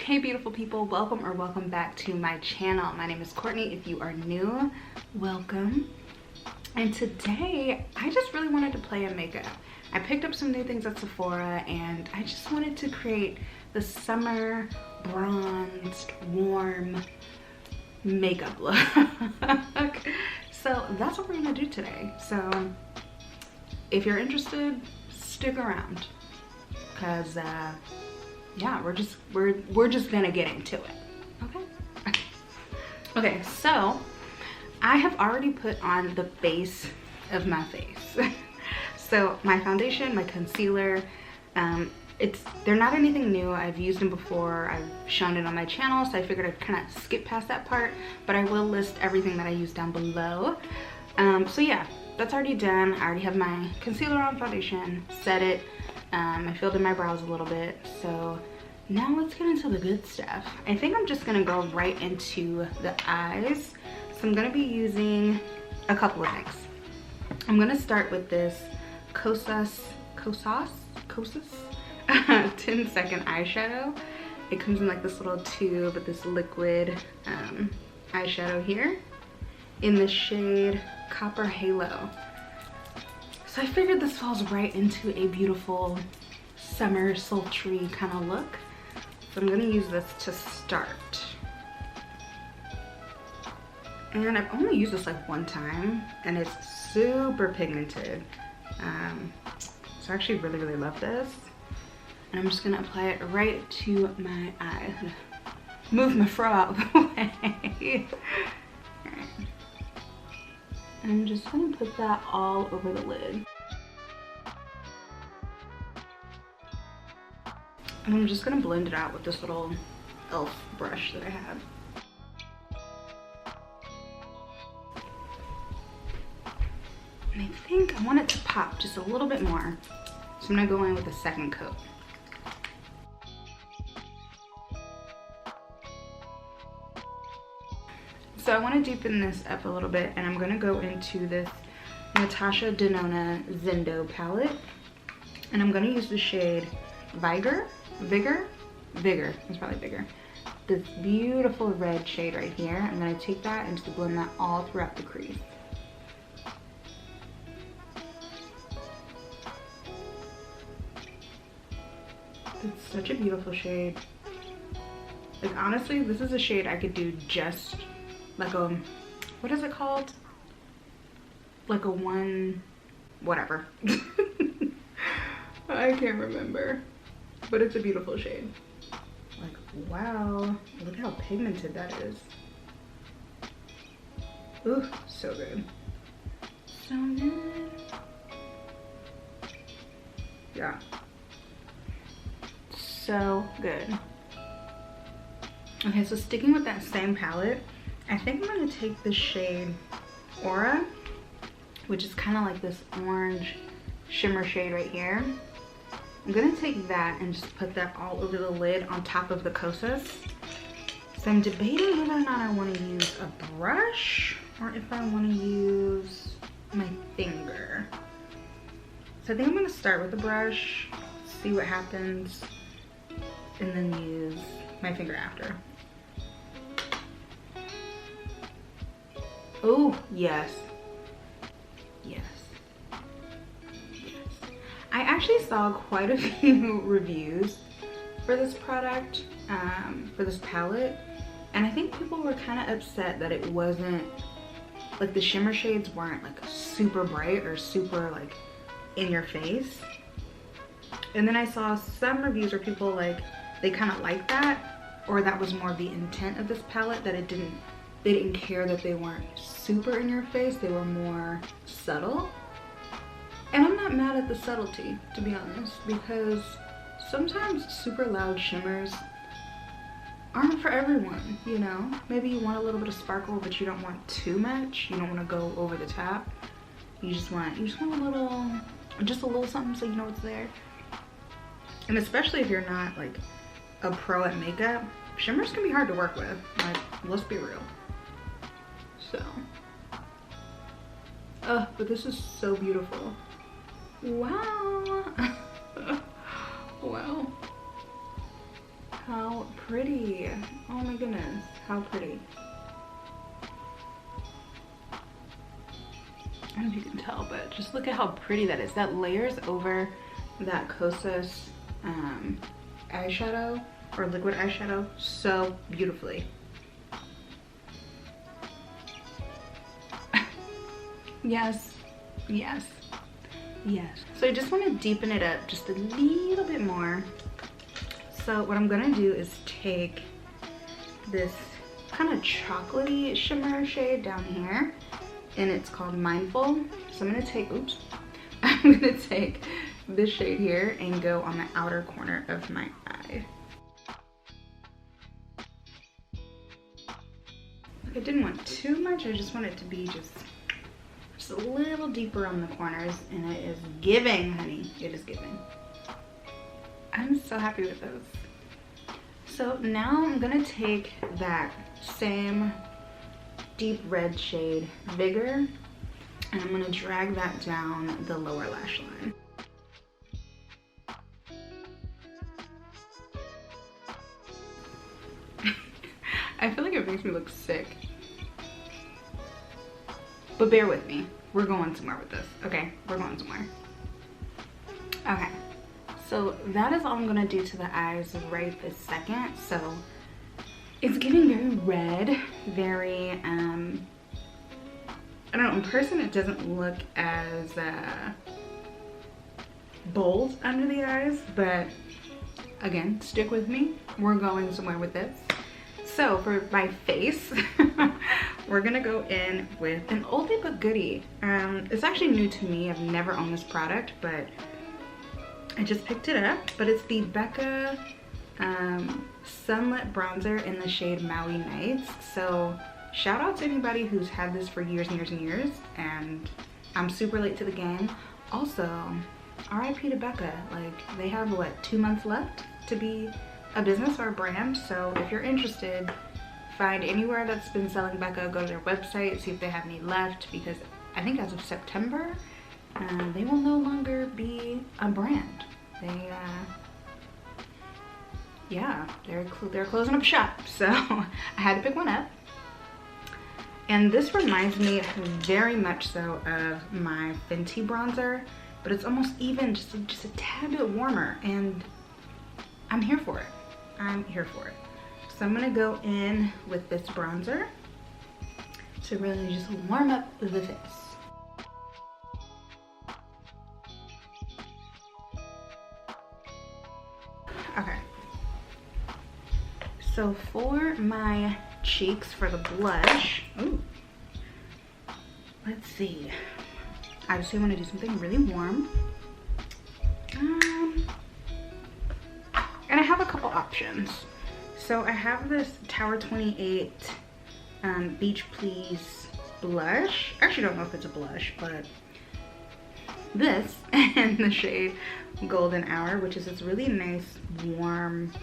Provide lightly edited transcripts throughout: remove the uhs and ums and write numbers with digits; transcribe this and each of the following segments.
Hey beautiful people, welcome or welcome back to my channel. My name is Courtney. If you are new, welcome. And today I just really wanted to play in makeup. I picked up some new things at Sephora and I just wanted to create the summer bronzed warm makeup look. So that's what we're gonna do today. So if you're interested, stick around because yeah, we're just gonna get into it. Okay, so I have already put on the base of my face. So my foundation, my concealer, they're not anything new. I've used them before. I've shown it on my channel, so I figured I'd kind of skip past that part, but I will list everything that I use down below. So yeah, that's already done. I already have my concealer on, foundation, set it. I filled in my brows a little bit. So now let's get into the good stuff. I think I'm just gonna go right into the eyes. So I'm gonna be using a couple of things. I'm gonna start with this Kosas 10-second eyeshadow. It comes in like this little tube with this liquid eyeshadow here in the shade Copper Halo. So I figured this falls right into a beautiful summer sultry kind of look. So I'm gonna use this to start. And I've only used this like one time and it's super pigmented. So I actually really love this. And I'm just gonna apply it right to my eye. Move my fro out of the way. Alright. And I'm just gonna put that all over the lid. And I'm just gonna blend it out with this little e.l.f. brush that I have. And I think I want it to pop just a little bit more. So I'm gonna go in with a second coat. So I want to deepen this up a little bit and I'm going to go into this Natasha Denona Zendo palette. And I'm going to use the shade Vigor, it's probably bigger. This beautiful red shade right here. I'm going to take that and just blend that all throughout the crease. It's such a beautiful shade. Like honestly, this is a shade I could do just like a, what is it called? Like a one, whatever. I can't remember, but it's a beautiful shade. Like, wow, look how pigmented that is. Ooh, so good. So good. Yeah. So good. Okay, so sticking with that same palette, I think I'm gonna take the shade Aura, which is kind of like this orange shimmer shade right here. I'm gonna take that and just put that all over the lid on top of the Kosas. So I'm debating whether or not I wanna use a brush or if I wanna use my finger. So I think I'm gonna start with the brush, see what happens, and then use my finger after. Oh, yes. Yes. Yes. I actually saw quite a few reviews for this product, for this palette, and I think people were kind of upset that it wasn't, like the shimmer shades weren't like super bright or super like in your face. And then I saw some reviews where people like, they kind of like that, or that was more the intent of this palette, that they didn't care that they weren't super in your face, they were more subtle. And I'm not mad at the subtlety, to be honest, because sometimes super loud shimmers aren't for everyone, you know? Maybe you want a little bit of sparkle, but you don't want too much. You don't want to go over the top. You just want a little, just a little something so you know it's there. And especially if you're not like a pro at makeup, shimmers can be hard to work with. Like, let's be real. So, but this is so beautiful. Wow. Wow. How pretty. Oh my goodness, how pretty. I don't know if you can tell, but just look at how pretty that is. That layers over that Kosas eyeshadow or liquid eyeshadow so beautifully. Yes, yes, yes. So I just want to deepen it up just a little bit more. So what I'm gonna do is take this kind of chocolatey shimmer shade down here, and it's called Mindful. So I'm gonna take, oops, I'm gonna take this shade here and go on the outer corner of my eye. I didn't want too much, I just want it to be just a little deeper on the corners, and it is giving, honey, it is giving. I'm so happy with those. So now I'm gonna take that same deep red shade, Vigor, and I'm gonna drag that down the lower lash line. I feel like it makes me look sick. But bear with me. We're going somewhere with this, okay? We're going somewhere. Okay, so that is all I'm gonna do to the eyes right this second. So it's getting very red, very, I don't know, in person it doesn't look as bold under the eyes, but again, stick with me. We're going somewhere with this. So for my face, we're gonna go in with an oldie but goodie. It's actually new to me. I've never owned this product, but I just picked it up. But it's the Becca Sunlit Bronzer in the shade Maui Nights. So shout out to anybody who's had this for years and years and years, and I'm super late to the game. Also, RIP to Becca. Like, they have, what, 2 months left to be a business or a brand. So if you're interested, find anywhere that's been selling Becca, go to their website, see if they have any left, because I think as of September, they will no longer be a brand. They, yeah, they're closing up shop. So I had to pick one up. And this reminds me very much so of my Fenty bronzer, but it's almost even just a tad bit warmer, and I'm here for it. I'm here for it. So I'm gonna go in with this bronzer to really just warm up the face. Okay. So for my cheeks, for the blush, ooh, let's see. I just want to do something really warm. And I have a couple options. So I have this Tower 28 Beach Please blush. I actually don't know if it's a blush, but this in the shade Golden Hour, which is this really nice warm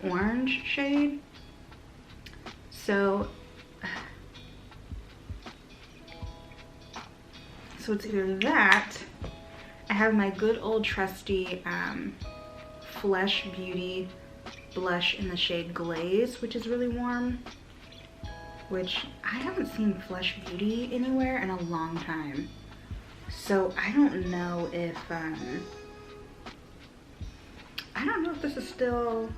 orange shade. So it's either that. I have my good old trusty Flesh Beauty blush in the shade Glaze, which is really warm, which I haven't seen Flesh Beauty anywhere in a long time. So I don't know if this is still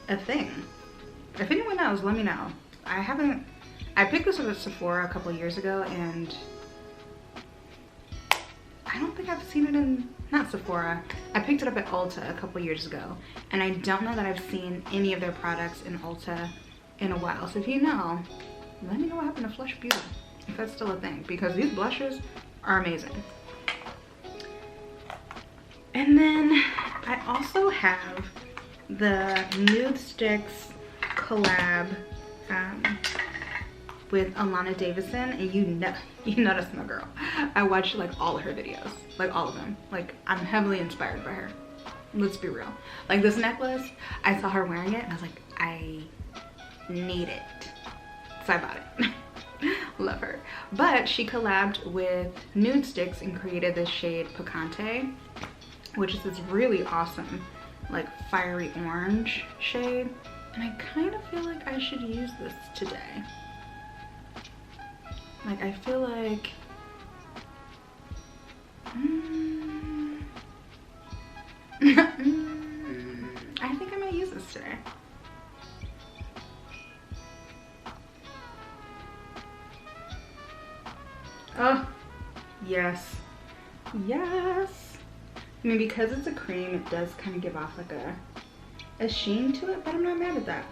a thing. If anyone knows, let me know. I picked this up at Sephora a couple years ago, and I don't think I've seen it in, not Sephora. I picked it up at Ulta a couple years ago, and I don't know that I've seen any of their products in Ulta in a while. So if you know, let me know what happened to Flesh Beauty, if that's still a thing, because these blushes are amazing. And then I also have the Nudesticks collab with Alana Davison, and you know that's my girl. I watch like all of her videos, like all of them. Like, I'm heavily inspired by her. Let's be real. Like this necklace, I saw her wearing it and I was like, I need it. So I bought it. Love her. But she collabed with Nudesticks and created this shade Picante. which is this really awesome, like fiery orange shade. And I kind of feel like I should use this today. Like, I feel like, I think I might use this today. Oh, yes, yes. I mean, because it's a cream, it does kind of give off like a sheen to it, but I'm not mad at that.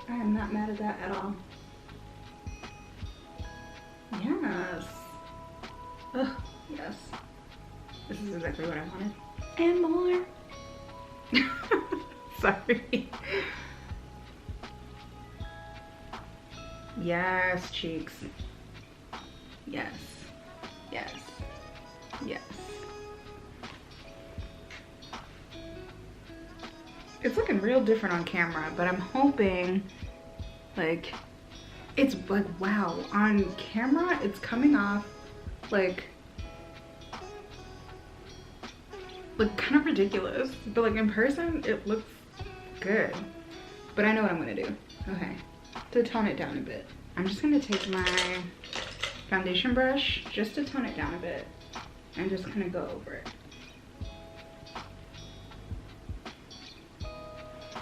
I am not mad at that at all. Yes. Oh, yes. This is exactly what I wanted. And more. Sorry. Yes, cheeks. Yes. Yes. Yes. It's looking real different on camera, but I'm hoping, like, it's like, wow, on camera it's coming off like kind of ridiculous, but like in person it looks good. But I know what I'm gonna do. Okay, to tone it down a bit, I'm just gonna take my foundation brush just to tone it down a bit and just kind of go over it.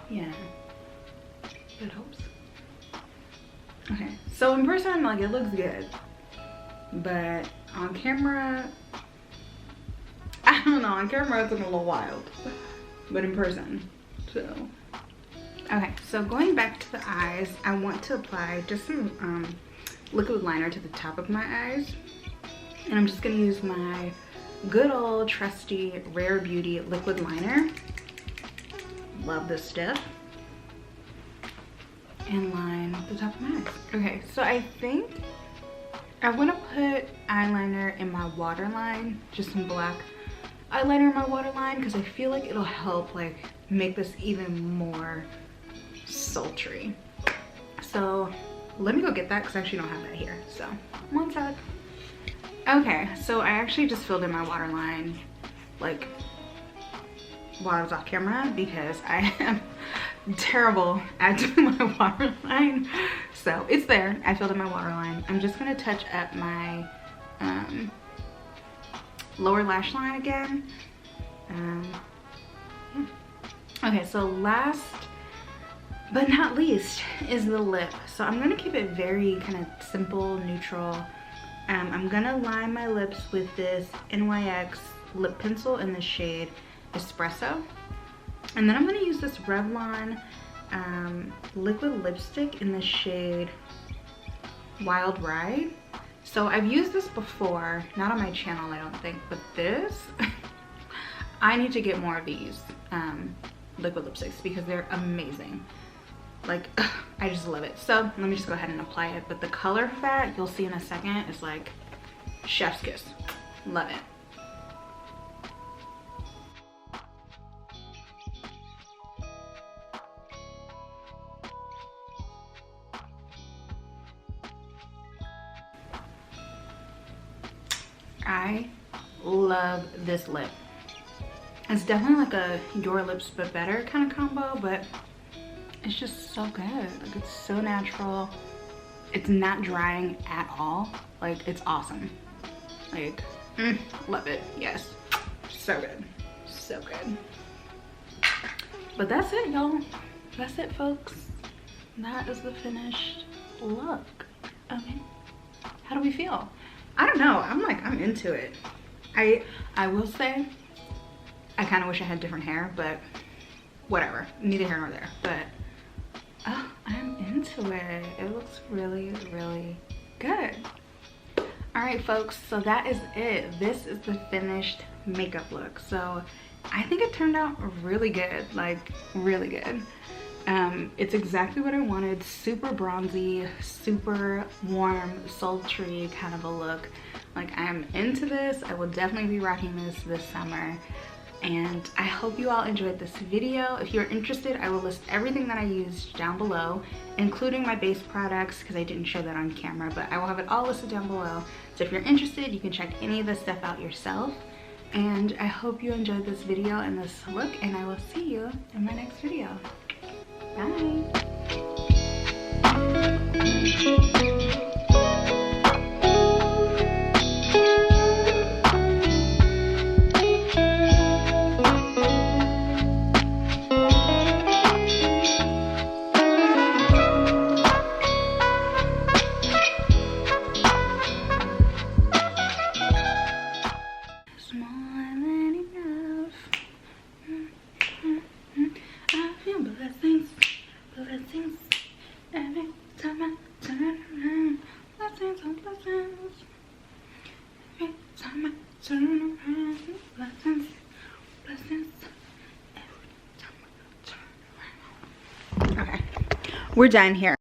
Yeah, that helps. Okay, so in person, like, it looks good, but on camera, I don't know, on camera it's looking a little wild, but in person, so. Okay, so going back to the eyes, I want to apply just some liquid liner to the top of my eyes, and I'm just gonna use my good old trusty Rare Beauty liquid liner. Love this stuff. And line the top of my eyes. Okay, so I think I want to put eyeliner in my waterline, just some black eyeliner in my waterline, because I feel like it'll help like make this even more sultry. So let me go get that because I actually don't have that here. So one sec. Okay, so I actually just filled in my waterline like while I was off camera because I am terrible at doing my waterline. So it's there. I filled in my waterline. I'm just gonna touch up my lower lash line again. Yeah. Okay, so last but not least is the lip. So I'm gonna keep it very kind of simple, neutral. I'm gonna line my lips with this NYX lip pencil in the shade Espresso. And then I'm gonna use this Revlon liquid lipstick in the shade Wild Ride. So I've used this before, not on my channel I don't think, but this, I need to get more of these liquid lipsticks because they're amazing. Like, I just love it. So let me just go ahead and apply it. But the color for that, you'll see in a second, is like chef's kiss. Love it. I love this lip. It's definitely like a Your Lips But Better kind of combo, but it's just so good. Like, it's so natural. It's not drying at all. Like, it's awesome. Like, love it. Yes, so good, so good. But that's it, y'all. That's it, folks. That is the finished look. Okay, how do we feel? I don't know. I'm into it. I will say, I kind of wish I had different hair, but whatever. Neither here nor there. But oh, I'm into it. It looks really, really good. All right, folks. So that is it. This is the finished makeup look. So I think it turned out really good. Like, really good. It's exactly what I wanted. Super bronzy, super warm, sultry kind of a look. Like, I'm into this. I will definitely be rocking this summer. And I hope you all enjoyed this video. If you're interested, I will list everything that I used down below, including my base products, because I didn't show that on camera, but I will have it all listed down below. So if you're interested, you can check any of this stuff out yourself. And I hope you enjoyed this video and this look, and I will see you in my next video. Bye. Okay, we're done here.